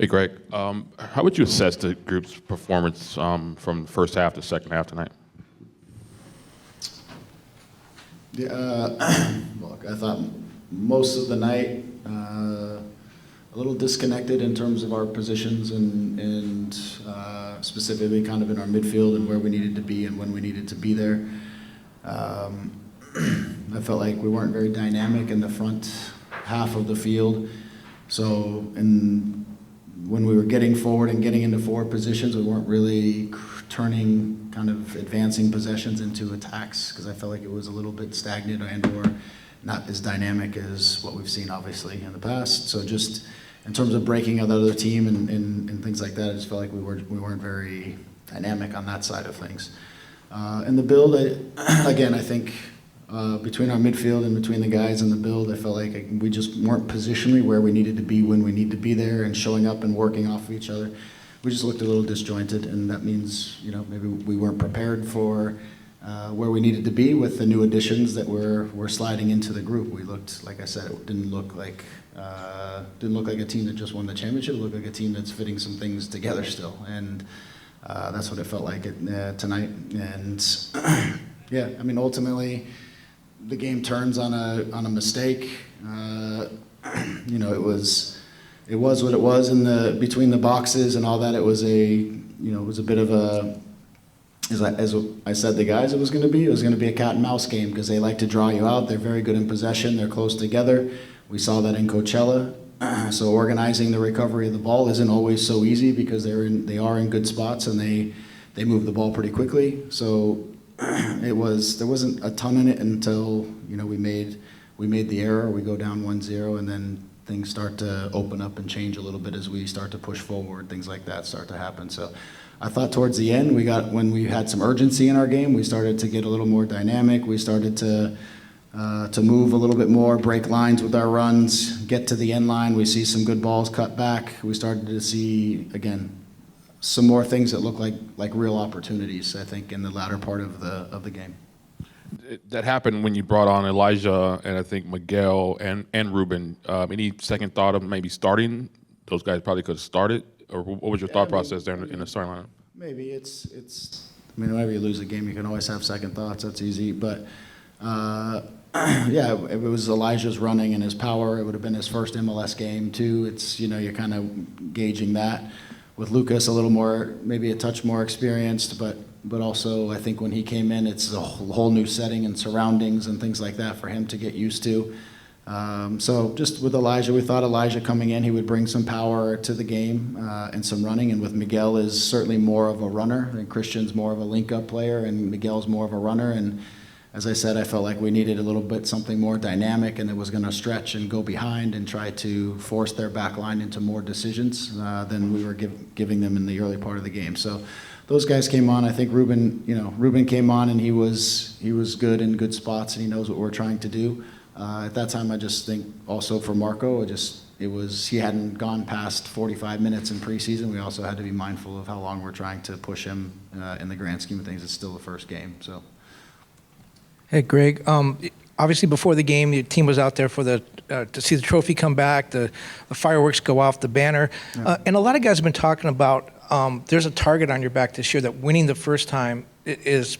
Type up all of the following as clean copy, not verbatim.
Hey, Greg. How would you assess the group's performance from the first half to second half tonight? Yeah, look, I thought most of the night a little disconnected in terms of our positions and specifically kind of in our midfield and where we needed to be and when we needed to be there. I felt like we weren't very dynamic in the front half of the field. So when we were getting forward and getting into forward positions, we weren't really turning kind of advancing possessions into attacks because I felt like it was a little bit stagnant and or not as dynamic as what we've seen obviously in the past. So just in terms of breaking out other team and things like that, I just felt like we weren't very dynamic on that side of things. And the build, again, I think between our midfield and between the guys in the build, I felt like we just weren't positionally where we needed to be when we need to be there and showing up and working off of each other. We just looked a little disjointed, and that means, you know, maybe we weren't prepared for where we needed to be with the new additions that were sliding into the group. We looked, like I said, it didn't look like a team that just won the championship. It looked like a team that's fitting some things together still, and that's what it felt like tonight. And yeah, I mean, ultimately, the game turns on a mistake. You know, it was what it was in between the boxes and all that. It was a bit of a, as I said, the guys, it was going to be a cat and mouse game because they like to draw you out. They're very good in possession. They're close together. We saw that in Coachella. So organizing the recovery of the ball isn't always so easy because they are in good spots and they move the ball pretty quickly. So there wasn't a ton in it until, you know, we made the error. We go down 1-0 and then things start to open up and change a little bit as we start to push forward. Things like that start to happen. So I thought towards the end, when we had some urgency in our game, we started to get a little more dynamic. We started to move a little bit more, break lines with our runs, get to the end line. We see some good balls cut back. We started to see, again, some more things that look like real opportunities, I think, in the latter part of the game. That happened when you brought on Elijah and I think Miguel and Ruben. Any second thought of maybe starting? Those guys probably could have started. Or what was your thought process there in the starting lineup? Maybe it's. I mean, whenever you lose a game, you can always have second thoughts. That's easy. But yeah, if it was Elijah's running and his power, it would have been his first MLS game too. It's, you know, you're kind of gauging that. With Lucas, a little more, maybe a touch more experienced, but also I think when he came in, it's a whole new setting and surroundings and things like that for him to get used to. So just with Elijah, we thought Elijah coming in, he would bring some power to the game and some running. And with Miguel is certainly more of a runner, and Christian's more of a link-up player, and Miguel's more of a runner. And as I said, I felt like we needed a little bit something more dynamic and that was going to stretch and go behind and try to force their back line into more decisions than we were giving them in the early part of the game. So those guys came on. I think Ruben came on and he was good in good spots and he knows what we're trying to do. At that time, I just think also for Marco, he hadn't gone past 45 minutes in preseason. We also had to be mindful of how long we're trying to push him in the grand scheme of things. It's still the first game, so. Hey, Greg. Obviously, before the game, your team was out there for to see the trophy come back, the fireworks go off, the banner, and a lot of guys have been talking about there's a target on your back this year that winning the first time is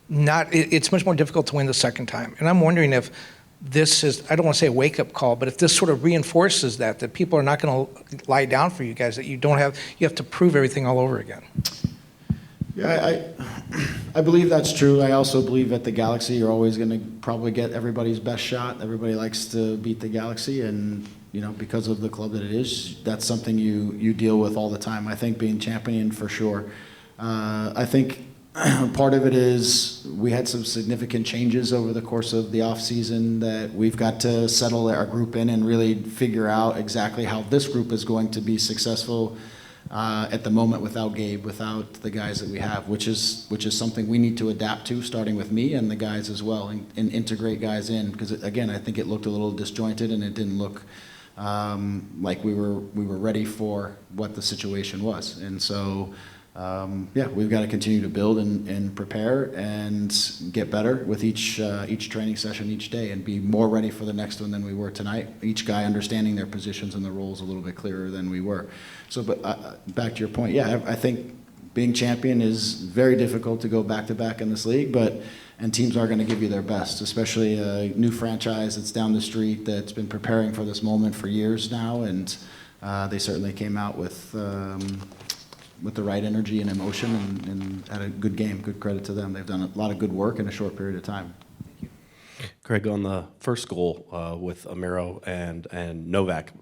not. It's much more difficult to win the second time, and I'm wondering if this is, I don't want to say a wake-up call, but if this sort of reinforces that people are not going to lie down for you guys, that you have to prove everything all over again. Yeah, I believe that's true. I also believe at the Galaxy, you're always going to probably get everybody's best shot. Everybody likes to beat the Galaxy, and you know, because of the club that it is, that's something you deal with all the time. I think being champion for sure. I think part of it is we had some significant changes over the course of the off-season that we've got to settle our group in and really figure out exactly how this group is going to be successful at the moment without Gabe, without the guys that we have, which is something we need to adapt to, starting with me and the guys as well, and integrate guys in. Because again, I think it looked a little disjointed and it didn't look like we were ready for what the situation was. And so yeah, we've got to continue to build and prepare and get better with each training session each day and be more ready for the next one than we were tonight. Each guy understanding their positions and the roles a little bit clearer than we were. So, but back to your point, yeah, I think being champion is very difficult to go back-to-back in this league, and teams are going to give you their best, especially a new franchise that's down the street that's been preparing for this moment for years now, and they certainly came out with the right energy and emotion and had a good game. Good credit to them. They've done a lot of good work in a short period of time. Greg, on the first goal with Amiro and Novak,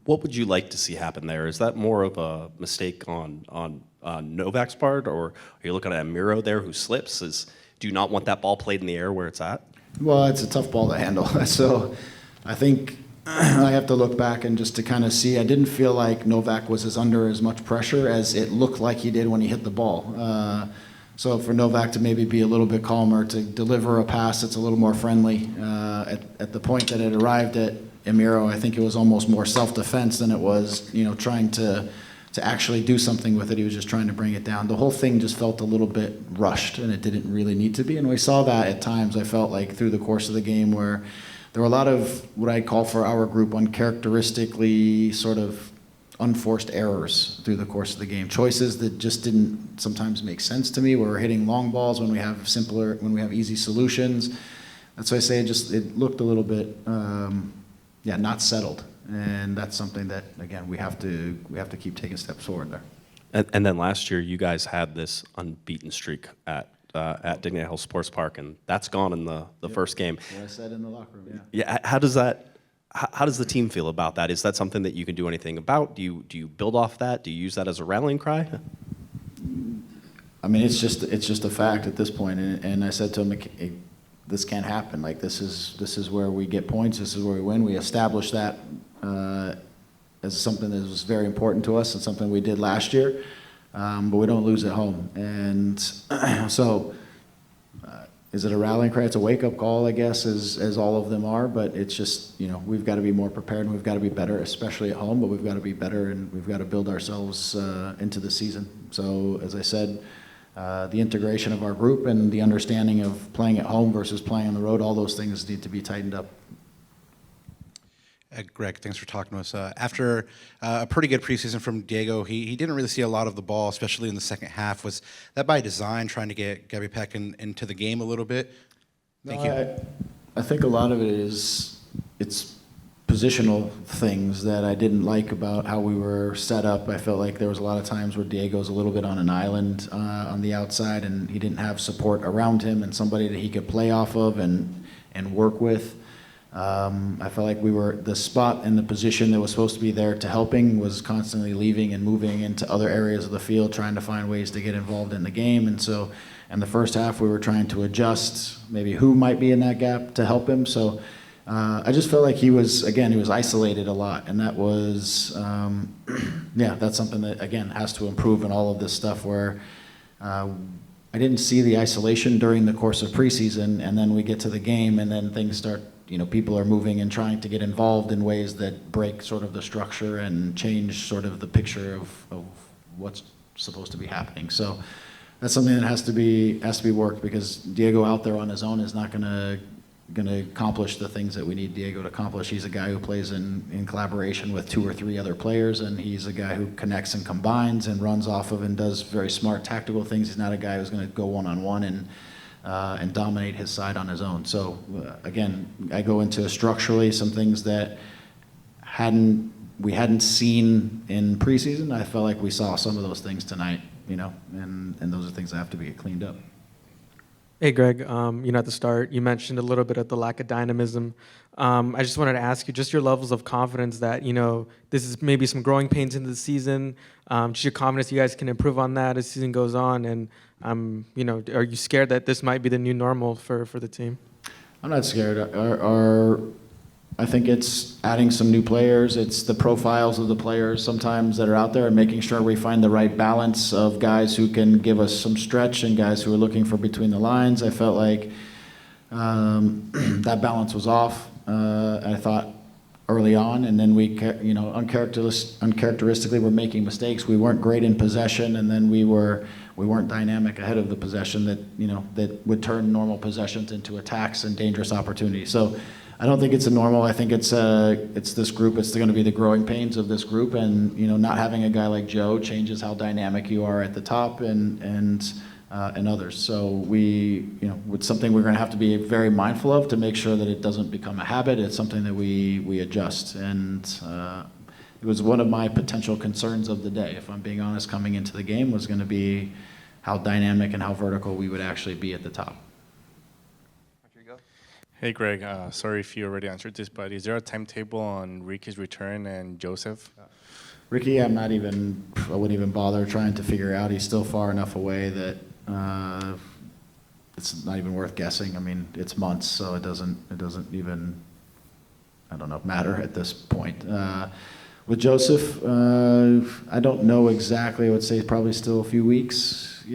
what would you like to see happen there? Is that more of a mistake on Novak's part, or are you looking at Amiro there who slips? Do you not want that ball played in the air where it's at? Well, it's a tough ball to handle. So I think I have to look back and just to kind of see. I didn't feel like Novak was under as much pressure as it looked like he did when he hit the ball. So for Novak to maybe be a little bit calmer, to deliver a pass that's a little more friendly. At the point that it arrived at Amiro, I think it was almost more self-defense than it was, trying to actually do something with it. He was just trying to bring it down. The whole thing just felt a little bit rushed, and it didn't really need to be. And we saw that at times, I felt like, through the course of the game, where there were a lot of what I'd call for our group uncharacteristically sort of unforced errors through the course of the game. Choices that just didn't sometimes make sense to me, where we're hitting long balls when we have easy solutions. That's why I say it looked a little bit, not settled. And that's something that, again, we have to keep taking steps forward there. And then last year, you guys had this unbeaten streak at Dignity Health Sports Park, and that's gone in the first game. What I said in the locker room, Yeah. How does the team feel about that? Is that something that you can do anything about? Do you build off that? Do you use that as a rallying cry? I mean, it's just a fact at this point. And I said to him, this can't happen. Like, this is where we get points. This is where we win. We established that as something that was very important to us and something we did last year. But we don't lose at home. And so is it a rallying cry? It's a wake-up call, I guess, as all of them are. But it's just, we've got to be more prepared and we've got to be better, especially at home. But we've got to be better and we've got to build ourselves into the season. So, as I said, the integration of our group and the understanding of playing at home versus playing on the road, all those things need to be tightened up. Greg, thanks for talking to us. After a pretty good preseason from Diego, he didn't really see a lot of the ball, especially in the second half. Was that by design, trying to get Gabby Peck into the game a little bit? Thank you. I think a lot of it it's positional things that I didn't like about how we were set up. I felt like there was a lot of times where Diego's a little bit on an island on the outside, and he didn't have support around him and somebody that he could play off of and work with. I felt like the spot and the position that was supposed to be there to helping was constantly leaving and moving into other areas of the field, trying to find ways to get involved in the game. And so in the first half, we were trying to adjust maybe who might be in that gap to help him. So I just felt like he was isolated a lot. And that was, that's something that, again, has to improve in all of this stuff where I didn't see the isolation during the course of preseason, and then we get to the game and then things start, people are moving and trying to get involved in ways that break sort of the structure and change sort of the picture of what's supposed to be happening. So that's something that has to be worked, because Diego out there on his own is not gonna accomplish the things that we need Diego to accomplish. He's a guy who plays in collaboration with 2 or 3 other players, and he's a guy who connects and combines and runs off of and does very smart tactical things. He's not a guy who's going to go one-on-one and dominate his side on his own. So again, I go into structurally some things that we hadn't seen in preseason. I felt like we saw some of those things tonight, and those are things that have to be cleaned up. Hey, Greg, at the start, you mentioned a little bit of the lack of dynamism. I just wanted to ask you just your levels of confidence that, this is maybe some growing pains into the season, just your confidence you guys can improve on that as the season goes on, and, are you scared that this might be the new normal for the team? I'm not scared. I think it's adding some new players. It's the profiles of the players sometimes that are out there and making sure we find the right balance of guys who can give us some stretch and guys who are looking for between the lines. I felt like that balance was off. I thought early on, and then we, uncharacteristically were making mistakes. We weren't great in possession, and then we weren't dynamic ahead of the possession that would turn normal possessions into attacks and dangerous opportunities. So I don't think it's a normal. I think it's this group. It's going to be the growing pains of this group, and not having a guy like Joe changes how dynamic you are at the top and others. So it's something we're going to have to be very mindful of to make sure that it doesn't become a habit. It's something that we adjust, and it was one of my potential concerns of the day, if I'm being honest, coming into the game, was going to be how dynamic and how vertical we would actually be at the top. Hey, Greg. Sorry if you already answered this, but is there a timetable on Ricky's return and Joseph? Ricky, I wouldn't even bother trying to figure out. He's still far enough away that it's not even worth guessing. I mean, it's months, so it doesn't even, I don't know, matter at this point. With Joseph, I don't know exactly. I would say probably still a few weeks.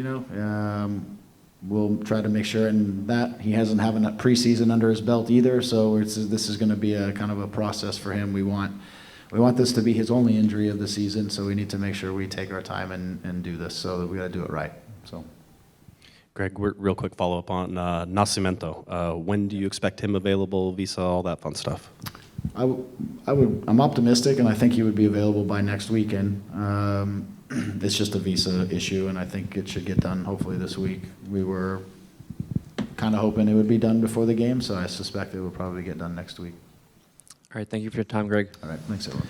We'll try to make sure, and that he hasn't had a preseason under his belt either. So this is going to be a kind of a process for him. We want this to be his only injury of the season, so we need to make sure we take our time and do this. So we got to do it right. So, Greg, real quick follow-up on Nascimento. When do you expect him available, visa, all that fun stuff? I'm optimistic, and I think he would be available by next weekend. It's just a visa issue, and I think it should get done hopefully this week. We were kind of hoping it would be done before the game, so I suspect it will probably get done next week. All right, thank you for your time, Greg. All right, thanks everyone.